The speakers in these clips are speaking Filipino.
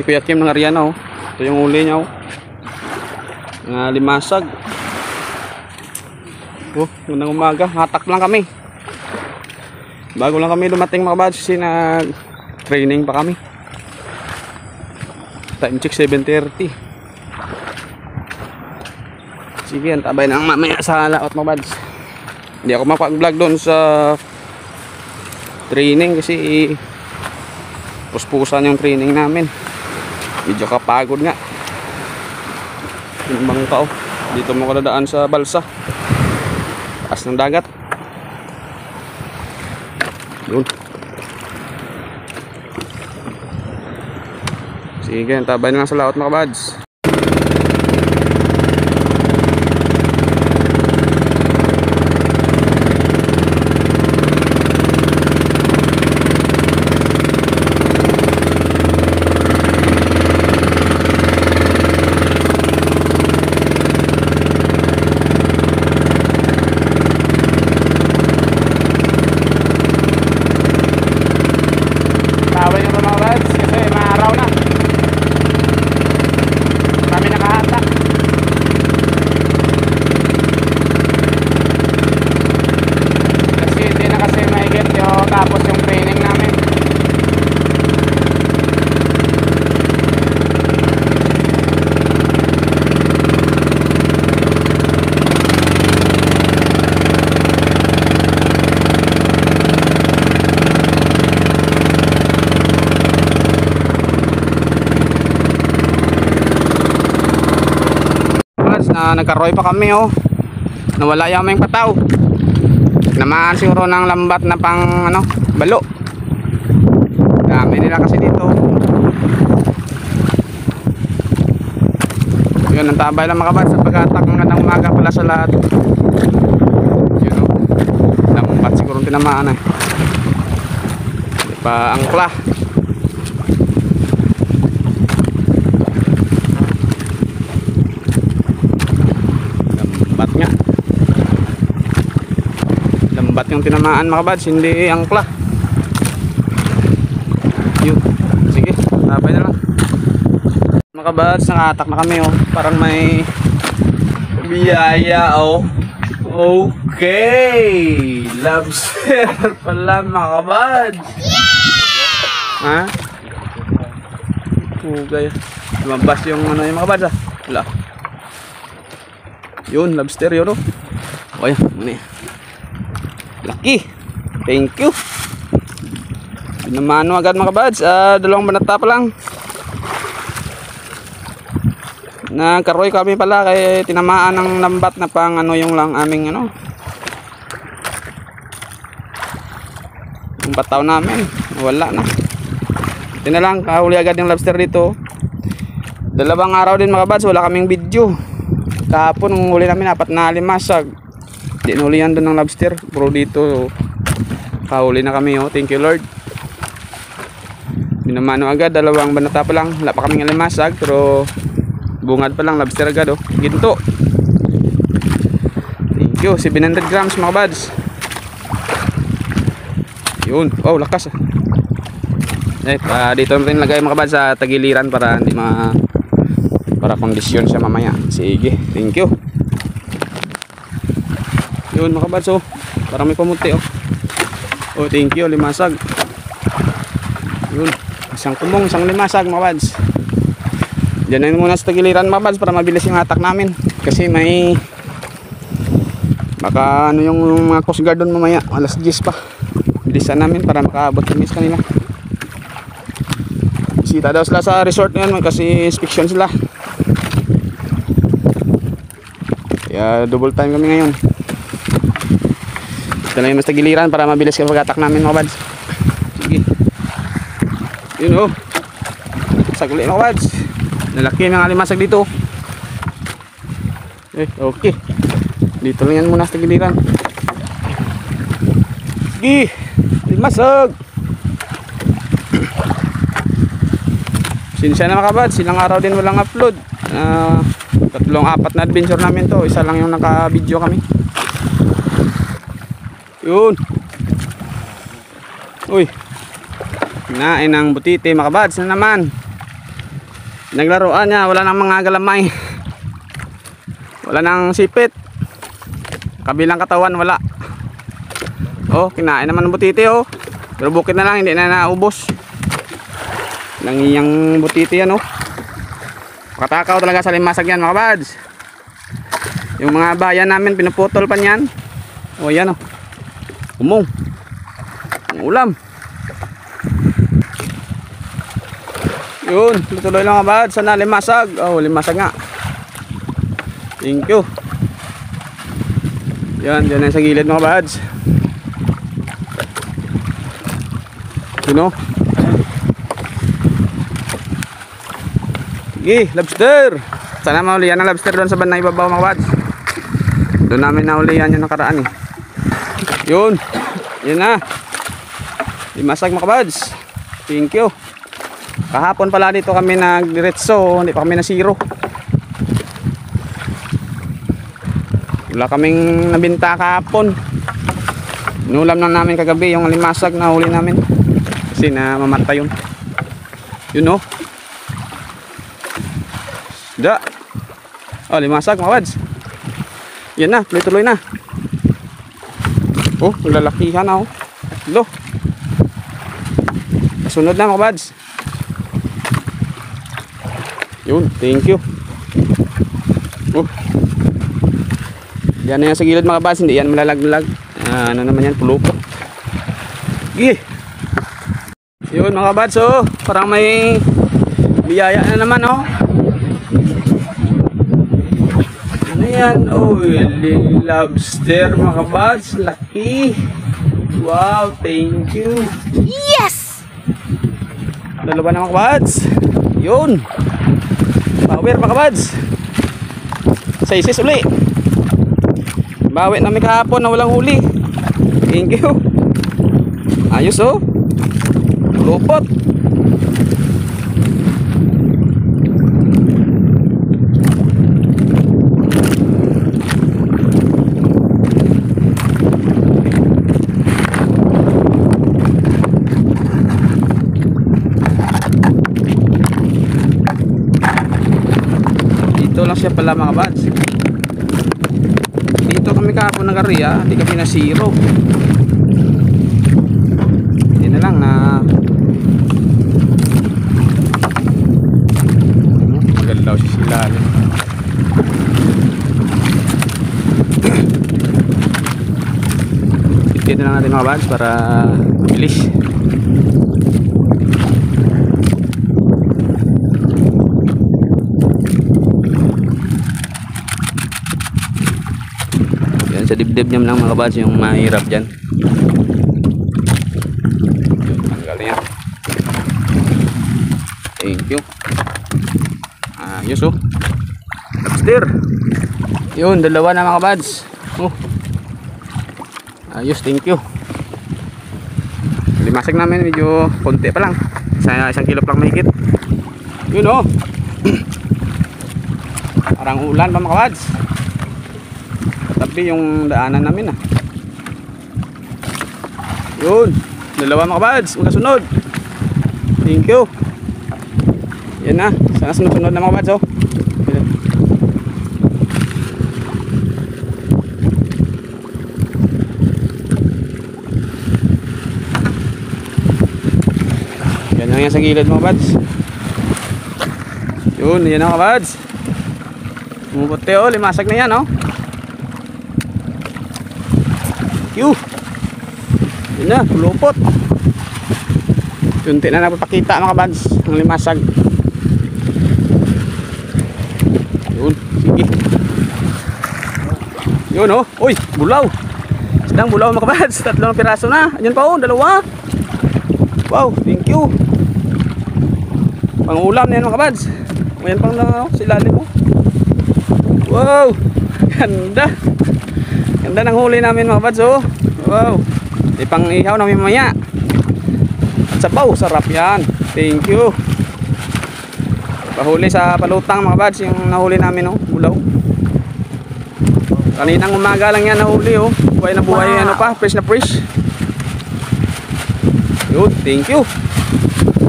Kuya Kim ng Ariana, oh. Ito yung uli niya, oh. Limasag. Oh, gandang umaga. Hatak lang kami. Bago lang kami dumating mga kabads kasi training pa kami. Time check 7:30. Sige, antabay na ang mamaya sa laot mga kabads. Hindi ako mapag-vlog doon sa training kasi puspusan yung training namin. Medyo kapagod nga. Yung bangka, oh. Dito mo kadadaan sa balsa. Taas ng dagat. Yun. Sige, antabay na lang sa laot mga kabads. Nagkaroy pa kami, oh. Nawala yung aming pataw. Namaan siguro ng lambat na pang balo. Dami nila kasi dito. Yun, ang tabay lang mga kabads sa pag-atak ng gandang umaga pala sa lahat. Yun, oh. Lambat siguro tinamaan eh. Di pa angkla. Lambat yung tinamaan mga kabads, hindi angkla. Yun. Sige, tapay na lang mga kabads. Nakatak na kami, oh. Parang may biyaya, oh. Okay, lobster pala mga kabads. Ha? Okay. Lumabas yung yung mga kabads, ah. Wala. Yun, lobster yun, oh. Okay, muna. Lucky. Thank you. Pinamano agad mga kabads. Dalawang banata pa lang. Nagkaroy kami pala kaya tinamaan ng lambat na pang yung lang aming yung pataw namin. Wala na. Ito na lang. Kahuli agad yung lobster dito. Dalawang araw din mga kabads. Wala kaming video. Kahapon nung huli namin 4 na limasag. Dinulihan doon ng lobster. Pero dito kahuli na kami, oh. Thank you Lord. Binamano agad. Dalawang banata pa lang. Wala pa kaming alimasag. Pero bungad pa lang lobster agad, oh. Ginto. Thank you. 700 grams mga buds. Yun. Oh, lakas, ah. Dito natin lagay mga buds sa tagiliran para hindi para kondisyon siya mamaya. Sige. Thank you. Yun mga kabads, oh. Parang may pamunti, oh. Oh, thank you, limasag. Yun, isang kumong, isang limasag mga kabads. Diyan na muna sa tagiliran mga kabads para mabilis yung hatak namin. Kasi may baka yung mga coast guard doon mamaya, alas 10 pa. Bilisan namin para makaabot kami sa kanila. Bisita daw sila sa resort ngayon kasi inspection sila. Kaya double time kami ngayon. Ito na yung mas tagiliran para mabilis yung pag-atak namin mga kabads. Sige. Yun, oh. Sagli mga kabads. Nalaki yung alimasag dito. Okay. Dito lang yan muna sa tagiliran. Sige. Alimasag. Sinsya na mga kabads. Silang araw din walang upload. 3-4 na adventure namin to. Isa lang yung naka-video kami. Yun. Uy. Kinain ng butite mga kabads na naman. Naglaruan niya, wala nang mga galamay. Wala nang sipit. Kabilang katawan wala. Oh, kinain naman ng butiti oh. Pero bukit na lang, hindi na naubos. Nangiyang butiti yan oh. Katakaw talaga sa limasag yan mga kabads. Yung mga bayan namin pinuputol pa niyan. Oh yan oh. Umong. Ang ulam. Yun, tuloy lang mga kabads. Sana limasag. Oh, limasag nga. Thank you. Yan, dyan na sa gilid mga kabads. You know? Sige, lobster. Sana maulihan ng lobster doon sa bandang ibabaw mga kabads. Doon namin naulihan yung nakaraan eh. Yun. Yun na. Limasag mga kabads. Thank you. Kahapon pala dito kami nagdiretso, hindi pa kami na zero. Wala kaming nabinta kahapon. Inulam lang namin kagabi yung limasag na huli namin. Kasi na mamata yun. Yun o. Da. Oh, limasag mga kabads. Yan na, tuloy-tuloy na. Oh, lalakihan na oh. Lo. Sunod na mga kabads. Yun, thank you. Oh. Yan na yan sa gilid mga kabads, hindi yan malalaglag. Ano naman yan, pulupo. Sige. Yun mga kabads, oh. Parang may biyaya na naman, oh. Ano yan? Oh, lobster mga kabads. Laki. Wow, thank you. Yes! Dalawa na mga kabads. Yun. Power mga kabads. Sa isis uli. Bawi namin kahapon na walang huli. Thank you. Ayos oh. Lupot. Dito lang siya pala mga kabads. Dito kami kahapon ng area, hindi kami na zero. Hindi na lang na magalaw si silalim. Dito na lang natin mga kabads para mabilis. Sa dibdib niya lang mga kabads yung mahirap dyan. Tanggal na yan. Thank you. Ayos oh. Lobster. Yun, dalawa na mga kabads. Oh. Ayos, thank you. Limasag namin medyo konti pa lang. Isang kilo pa lang mahigit. Yun oh. Parang ulan pa mga kabads. Tapi yung daanan namin ah. Yun, dalawa mga kabads, una sunod. Thank you. Yan na, sana sunod na mga kabads oh. Yan lang yan sa gilid mga kabads. Yun, yan na mga kabads. Umuputi oh, limasag na yan oh. Yuh. Yun na, lupot. Tunti na napapakita mga kabads ang limasag. Yun, sige. Yun oh, uy, bulaw. Sedang bulaw mga kabads, 3 piraso na. Ayan pa oh, 2. Wow, thank you. Pangulam na yan mga kabads. Ayan pang oh, silalim mo. Wow, ganda. Ganda ng huli namin mga kabads oh. Wow. Ipang ihaw namin mamaya. At sabaw, sarap yan. Thank you. Pahuli sa palutang mga kabads yung nahuli namin oh, bulaw. Kaninang umaga lang yan nahuli oh. Buhay na buhay ano pa, fresh na fresh. Yun, thank you.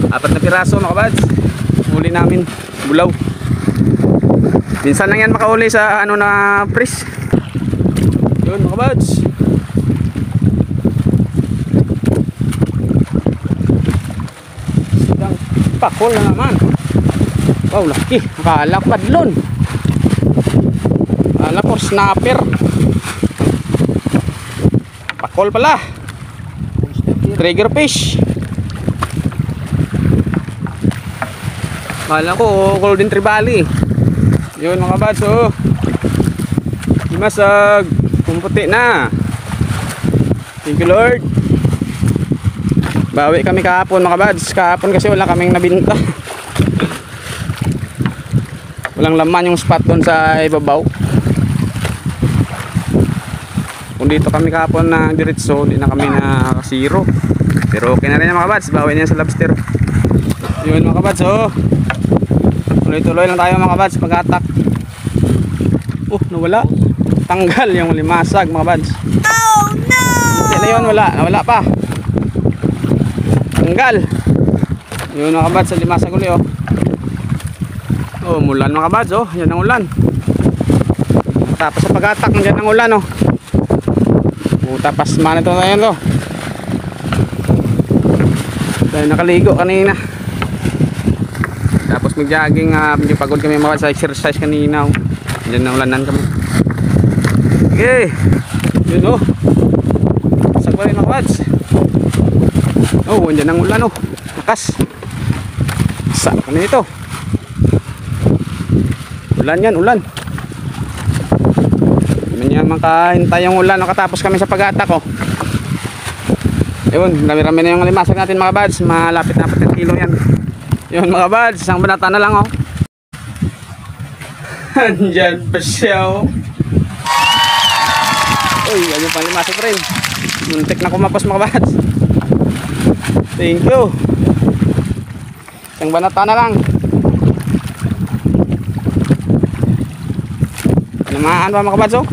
4 na piraso mga kabads. Huli namin. bulaw. Minsan lang yan makauli sa ano na pris. Yun mga buds. Sidang pakol na naman. Wow, laki. Akala ko padlon. Akala ko snapper. Pakol pala. Trigger fish. Akala ko golden trevally. Yun mga buds, oh. Masag. Pumputi na. Thank you Lord. Bawi kami kahapon mga buds. Kahapon kasi wala kaming nabinta. Walang laman yung spot doon sa ibabaw. Kung dito kami kahapon na diretso, hindi na kami na zero. Pero okay na rin mga buds. Bawi niya sa lobster. Yun mga buds, oh. Tuloy-tuloy lang tayo mga buds pag-attack. Oh, nawala. Tanggal yung limasag mga buds. Oh no! Hindi na yun, nawala pa. Tanggal. Yun mga buds, sa limasag uli oh. Oh, mulan mga buds oh. Yan ang ulan. Tapos sa pag-attack, nandiyan ang ulan oh. Oh, tapos man ito na yan oh. Tayo nakaligo kanina. Tapos mag-jogging, medyo pagod kami mga sa exercise kanina oh. Diyan na ulanan kami. Okay. Yun oh. Sagwa rin mga buds. Oh, diyan ang ulan oh. Lakas. Saan kami nito? Ulan yan, ulan. Hindi niya makahintay yung ulan. Nakatapos kami sa pag-attack oh. Ayun, rami-rami na yung limasag natin mga buds. Malapit na 4 kilo yan. Yun mga buds, isang banata na lang oh. Andyan pa siya oh. Uy, ayun pa limasag rin. Muntik na kumapos mga buds. Thank you. Isang banata na lang. Namaan pa mga buds oh.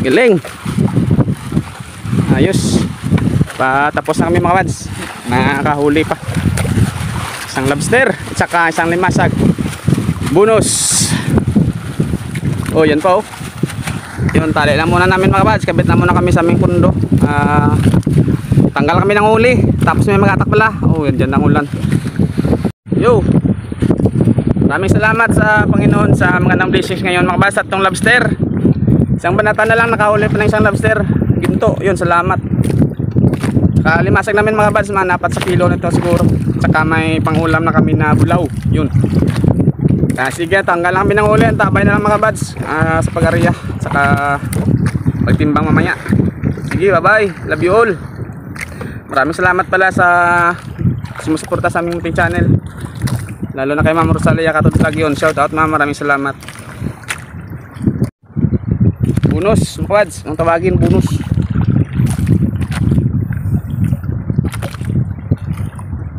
Galing. Ayos. Patapos na kami mga buds. Nakahuli pa. Isang lobster at saka isang limasag. Bonus. Oh, yan pa oh. Yun, tali lang muna namin mga buds. Kabit na muna kami sa aming pundo. Tanggal kami ng huli. Tapos may mag-attack pala. Oh, yan dyan ang ulan. Yo. Maraming salamat sa Panginoon sa mga nang blessings ngayon mga buds at tong lobster. Isang banata na lang nakahuli pa ng isang lobster. Ginto. Yun, salamat. Limasag namin mga buds, mga 4 sa kilo nito siguro. Tsaka may pangulam na kami na bulaw. Yun. Sige, tanggal lang kami ng uli. Tabay na lang mga buds sa pag-area. Tsaka pagtimbang mamaya. Sige, bye bye. Love you all. Maraming salamat pala sa sumusuporta sa aming munting channel. Lalo na kay Ma'am Rosalia Katudlag yun. Shout out ma'am, maraming salamat. Bonus mga buds, ang tawagin bonus.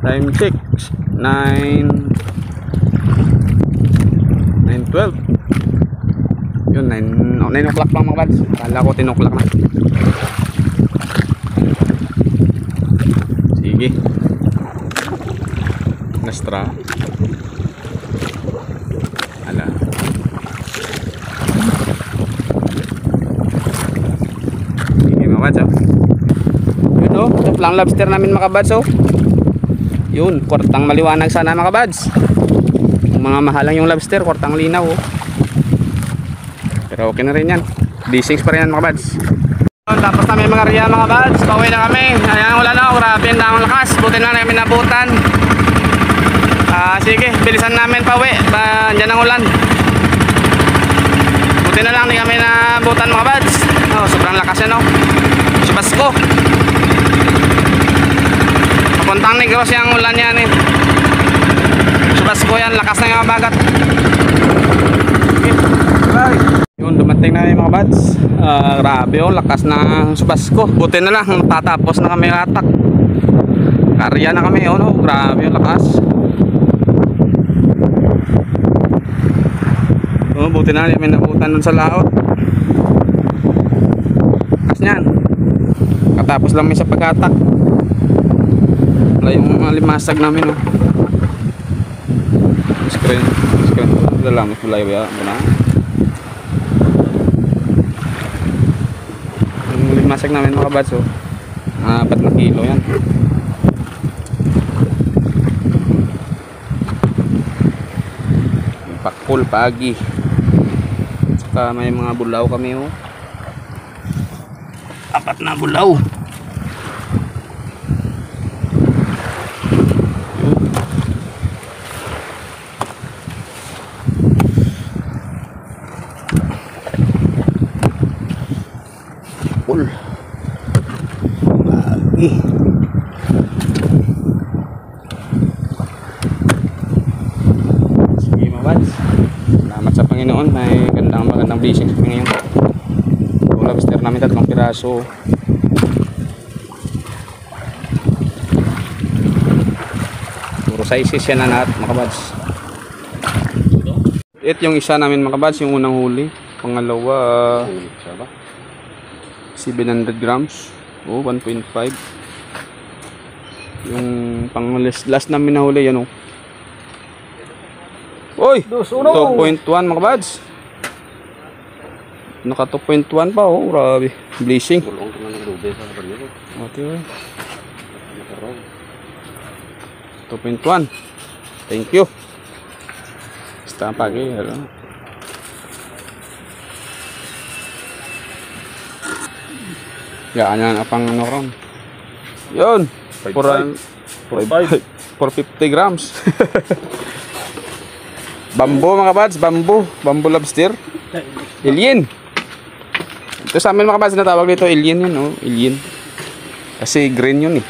Time check 9:12. Yun 9 o'clock lang mga buds. Kala ko 10 o'clock na. Sige. Nastra. Ala. Sige mga buds oh. Yun oh, ito lang lobster namin mga buds oh. Yun, kwartang maliwanag sana mga buds. Kung mga mahalang yung lobster, kwartang linaw oh. Pero okay na rin yan. D6 pa rin yan mga buds. Tapos na may mga riya mga buds. Pauwi na kami. Ayan, wala na. Grabe ang lakas. Buti na namin nabutan. Sige, bilisan namin pauwi. Diyan ang ulan. Buti na lang di kami nabutan mga buds. Oh, sobrang lakas yan oh. Subas ko. Papuntang Negros yung ulan yan eh. Subas ko yan, lakas na yung bagat. Okay, bye. Yun, dumating na yung mga buds. Grabe oh, lakas na subas ko. Buti na lang, tatapos na kami attack. Karya na kami oh, no? Grabe yung lakas. Oh, buti na lang, may nabutan dun sa laot. Lakas nyan. Katapos lang may sa pag-attack. Wala yung mga limasag namin, oh. Screen. Wala mas mulay ba? Wala. Yung limasag namin mga kabads, oh. 4 na kilo yan. Yung pakul, pagi. Saka may mga bulaw kami, oh. 4 na bulaw. Pul. Pagi. Sige mga bads. Salamat sa Panginoon. May magandang blessings kami ngayon. Yung lobster namin 3 piraso. Puro sizes yan na lahat mga bads. Ito yung isa namin mga bads, yung unang huli. Pangalawa 700 grams. Oh, 1.5. Yung pang last namin na huli yan, oh. Oy! 2.1 mga bads. Naka 2.1 pa, oh. Grabe. Blessing. Okay. 2.1. Thank you. Basta pagi. Yan yan apang ano ron. Yun. 450 grams. Bambo mga bads, bambo lobster. Alien. Ito sa amin mga bads na tawag dito alien yun, oh, alien. Kasi green yun, eh.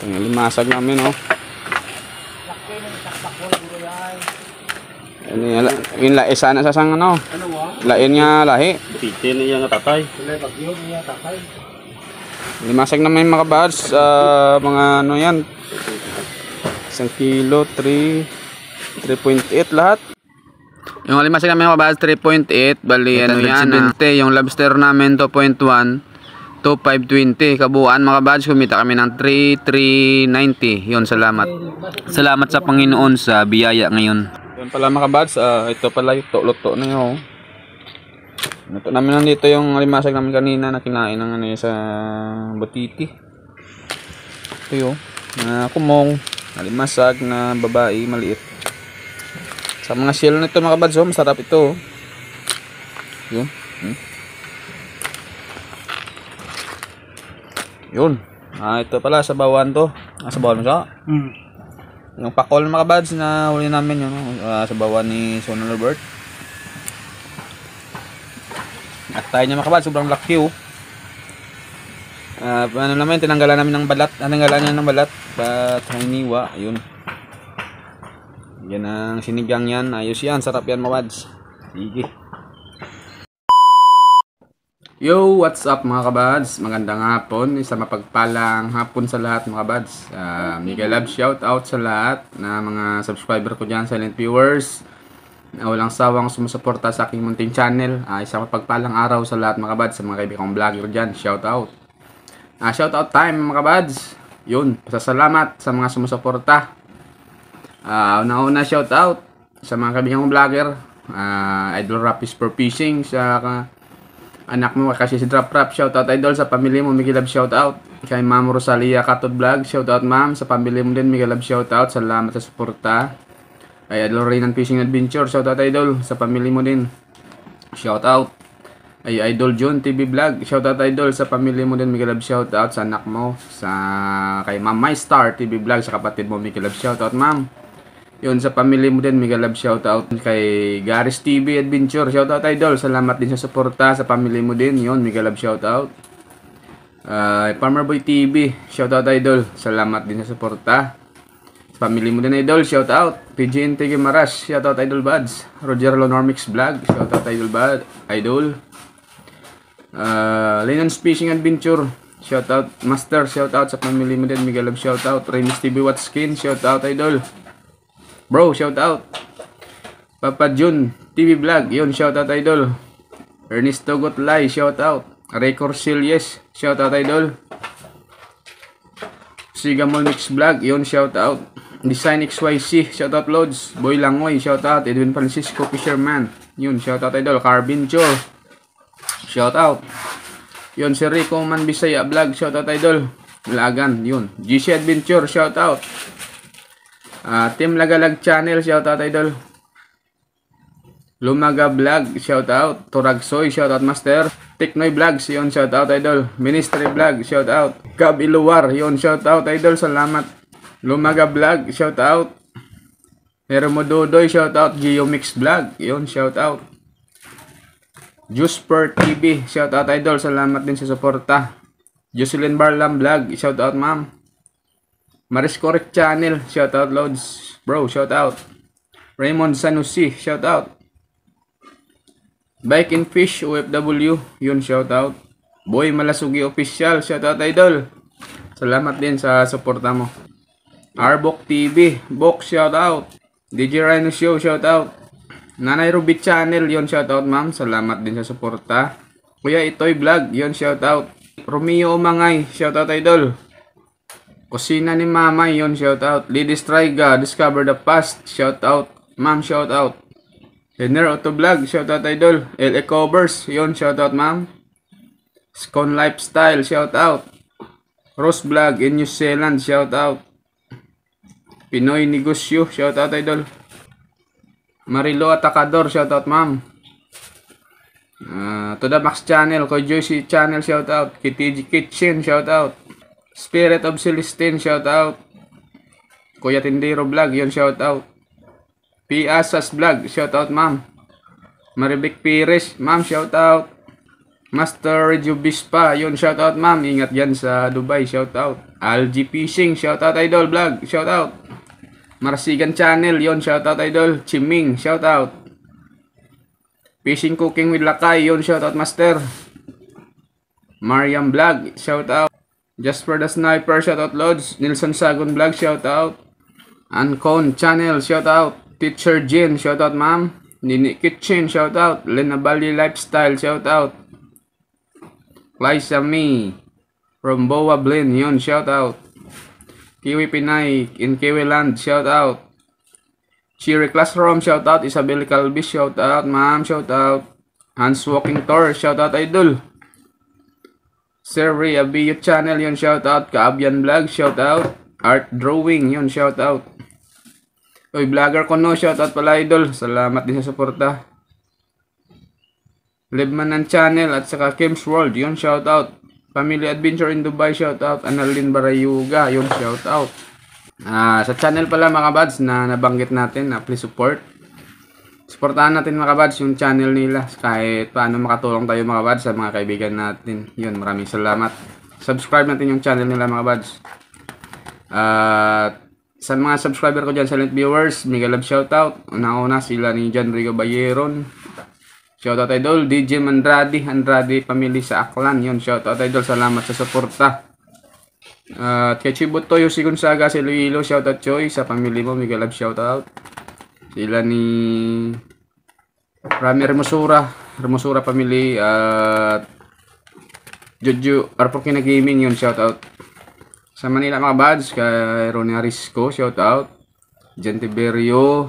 Ang limasag namin, oh. Yung lahi sana sa sang ano? Lain nga lahi. Pitin niya nga tatay. Limasag naman yung mga bads, mga ano yan. 1 kilo, 3.8 lahat. Yung limasag namin mga bads, 3.8. Bali ano yan, 20. Yung lobster namin, 2.1. 2,520. Kabuuan mga bads, kumita kami ng 3,390. Yun, salamat. Salamat sa Panginoon sa biyaya ngayon. Yun pala mga bads, ito pala yung luto na yun. Luto namin nandito yung limasag namin kanina na kinain ng ano sa butiti. Ito yun, na kumong, limasag na babae, maliit. Sa mga shell nito mga bads, oh, masarap ito. Yun. Yun. Ito pala sa bawan to. Sa bawan mo siya? Yung pakol mga bads na huli namin yun, sa bawan ni Sonal Robert. At tayo niya mga bads, sobrang laki, oh. Ano naman, tinanggalan namin ng balat. Tinanggalan niya ng balat. At hiniwa, yun. Yan ang sinigang yan. Ayos yan, sarap yan mga bads. Sige. Yo, what's up mga kabads? Magandang hapon, isang mapagpalang hapon sa lahat mga kabads. Mega love shout out sa lahat na mga subscriber ko dyan, silent viewers na walang sawang sumusuporta sa aking munting channel. Isang mapagpalang araw sa lahat mga kabads, sa mga kaibigang vlogger dyan, shout out. Shout out time mga kabads. Yun, pasasalamat sa mga sumusuporta. Una-una shout out sa mga kaibigang vlogger, Idol Rapis for Fishing, sa anak mo kasi si Drop Rap, shout out idol. Sa pamilya mo, Mega love shout out. Kay Ma'am Rosalia Katod Vlog, shout out ma'am. Sa pamilya mo din, Mega love shout out. Salamat sa suporta. Ay Idol Rainan Fishing Adventure, shout out idol. Sa pamilya mo din, shout out. Ay Idol John TV Vlog, shout out idol. Sa pamilya mo din, Mega love shout out. Sa anak mo, sa kay Ma'am My Star TV Vlog, sa kapatid mo, Mega love shout out ma'am. Yun, sa pamilya mo din, Mega love shout out. Kay Garis TV Adventure, shout out idol. Salamat din sa suporta. Sa pamilya mo din, yun, Mega love shout out. Farmer Boy TV, shout out idol. Salamat din sa suporta. Sa pamilya mo din idol, shout out. PGN TG Maras, shout out idol buds. Roger Lonormix Vlog, shout out idol bud, idol. Linon's Fishing Adventure, shout out master, shout out. Sa pamilya mo din, Mega love shout out. Remis TV Watskin, shout out idol. Bro, shout out. Papa Jun TV Vlog, yun, shout out idol. Ernesto Gotlay, shout out. Ray Corcelies, shout out idol. Sigamol Mix Vlog, yun shout out. Design XYC, shout out Lods. Boy Langoy, shout out. Edwin Francisco Fisherman, yun shout out idol. Carbin Chor, shout out. Yun si Rico Man Bisaya Vlog, shout out idol. Lagan, yun. GC Adventure, shout out. Team Lagalag Channel, shout out idol. Lumaga Vlog, shout out. Turagsoy, shout out master. Teknoy Vlogs, yun shout out idol. Ministry Vlog, shout out. Cab Iluwar, yun shout out idol. Salamat. Lumaga Vlog, shout out. Hermo Dodoy, shout out. Geomix Vlog, yun shout out. Juiceper TV, shout out idol. Salamat din sa suporta. Jocelyn Barlam Vlog, shout out ma'am. Maris Correct Channel, shout out Lods. Bro, shout out. Raymond Sanusi, shout out. Bike and Fish OFW, yun shout out. Boy Malasugi Official, shout out idol. Salamat din sa suporta mo. Arbok TV, Bok, shout out. DJ Rhino Show, shout out. Nanay Ruby Channel, yun shout out ma'am. Salamat din sa suporta. Kuya Itoy Vlog, yun shout out. Romeo Umangay, shout out idol. Kusina ni Mamay, yun shout out. Lady Striga, Discover the Past, shout out ma'am, shout out. Henner Auto Vlog, shout out idol. LA Covers, yun shout out ma'am. Scone Lifestyle, shout out. Rose Vlog in New Zealand, shout out. Pinoy Negosyo, shout out idol. Marilo Atacador, shout out ma'am. To the Max Channel, Koy Joyce Channel, shout out. KTG Kitchen, shout out. Spirit of Celestine, shout out. Kuya Tindero Vlog, yun shout out. P. Asas Vlog, shout out ma'am. Maribik Pires, ma'am, shout out. Master Radio Bispa, yun shout out ma'am. Ingat yan sa Dubai, shout out. Algie Fishing, shout out idol Vlog, shout out. Marsigan Channel, yun shout out idol. Chiming, shout out. Fishing Cooking with Lakay, yun shout out master. Mariam Vlog, shout out. Jasper the Sniper, shout out Lods. Nilson Sagon Vlog, shout out. Ancon Channel, shout out. Teacher Jin, shout out ma'am. Nini Kitchen, shout out. Lena Bali Lifestyle, shout out. Liza Me from Boa Blin, yun shout out. Kiwi Pinay in Kiwi Land, shout out. Cheery Classroom, shout out. Isabel Calvi, shout out ma'am, shout out. Hans Walking Tour, shout out idol. Serri Abiyo Channel, yun shout out. Kaabyan Vlog, shout out. Art Drawing, yun shout out. Oy, vlogger ko no, shout out pala idol. Salamat din sa suporta. Libmanan Channel at saka Kim's World, yun shout out. Family Adventure in Dubai, shout out. Annalyn Barayuga, yun shout out. Sa channel pala mga buds na nabanggit natin, please support. Supportahan natin mga buds yung channel nila kahit paano makatulong tayo mga buds sa mga kaibigan natin. Yun, maraming salamat. Subscribe natin yung channel nila mga buds. Sa mga subscriber ko dyan, silent viewers, mega love shoutout. Una-una sila ni John Rigo Bayeron. Shoutout idol, DJ Mandrade, Andrade family sa Aklan. Yun, shoutout idol, salamat sa suporta. Kay Chibutoy, si Gonzaga, si Luilo, shoutout Choy, sa family mo, mega love shoutout. Sila ni Rami Hermosura family, Jojo, Arpokina Gaming, yun, shoutout. Sa Manila mga buds, kay Ronnie Arisco, shout out. Jen Tiberio,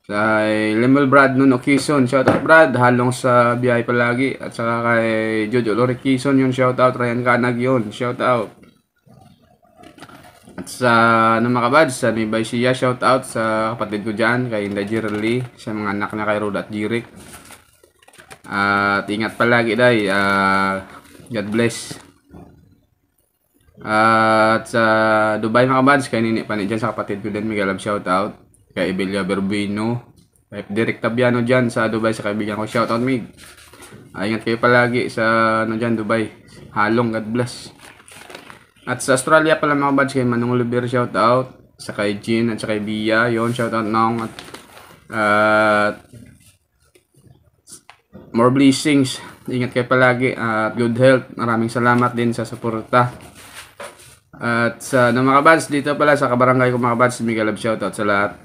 kay Lemel Brad Nuno Quezon, shout out Brad, halong sa biyahe palagi. At saka kay Jojo Lori Quezon, yun shout out. Ryan Canag, yun shout out. At sa mga buds, sa Nibay Siya, shout out sa kapatid ko dyan, kay Inday Jirli, sa mga anak na kay Rod at Jirik. At ingat palagi day, God bless. At sa Dubai mga buds, kay Nini Pani dyan sa kapatid ko din, mega love shout out. Kay Ebelia Berbino, kay Derek Tabiano dyan sa Dubai, sa kaibigan ko, shout out Mig. Ingat kayo palagi sa dyan Dubai, halong, God bless. At sa Australia pala mga buds, kay Manong Oliver, shout out. Sa kay Jean at sa kay Bia, yon shout out nong. At more blessings, ingat kayo palagi at good health. Maraming salamat din sa suporta. At sa mga buds, dito pala sa kabarangay ko mga buds, mega love shoutout sa lahat.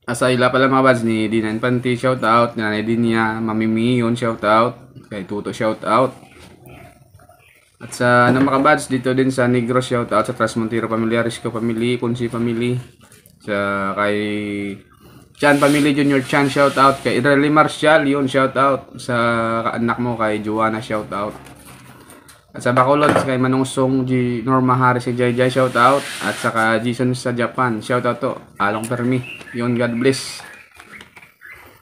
Sa ila pala mga buds, ni Dinan Panti, shoutout. Nanay Dinya, Mami Mi, yun shoutout. Kay Tuto shout out. At sa mga kabads dito din sa Negros shout out, sa Trasmontero Family, Arisco Family, Kunsi Family, sa kay Chan Family Junior Chan shout out, kay Ireli Marcial yun shout out, sa kaanak mo kay Joanna shout out. At sa Bacolod kay Manong Song G Norma Harris, si Jai Jai shout out, at saka Jason sa Japan shout out to Along Permi yun, God bless.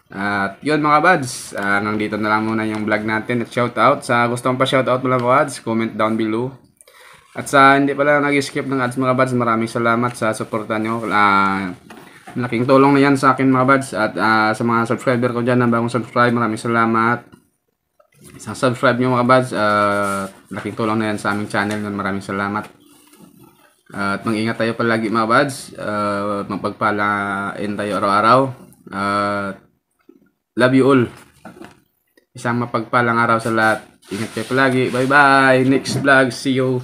At yun mga buds, hanggang dito na lang muna yung vlog natin at shoutout. Sa gusto mong pa shoutout mo lang mga buds, comment down below. At sa hindi pala nag-skip ng ads mga buds, maraming salamat sa suporta nyo. Malaking tulong na yan sa akin mga buds. At sa mga subscriber ko dyan na bagong subscribe, maraming salamat. Sa subscribe nyo mga buds, malaking tulong na yan sa aming channel. Maraming salamat. At mag-ingat tayo palagi mga buds. Magpagpalain tayo araw-araw. Love you all. Isang mapagpalang araw sa lahat. Ingat kayo palagi. Bye bye. Next vlog. See you.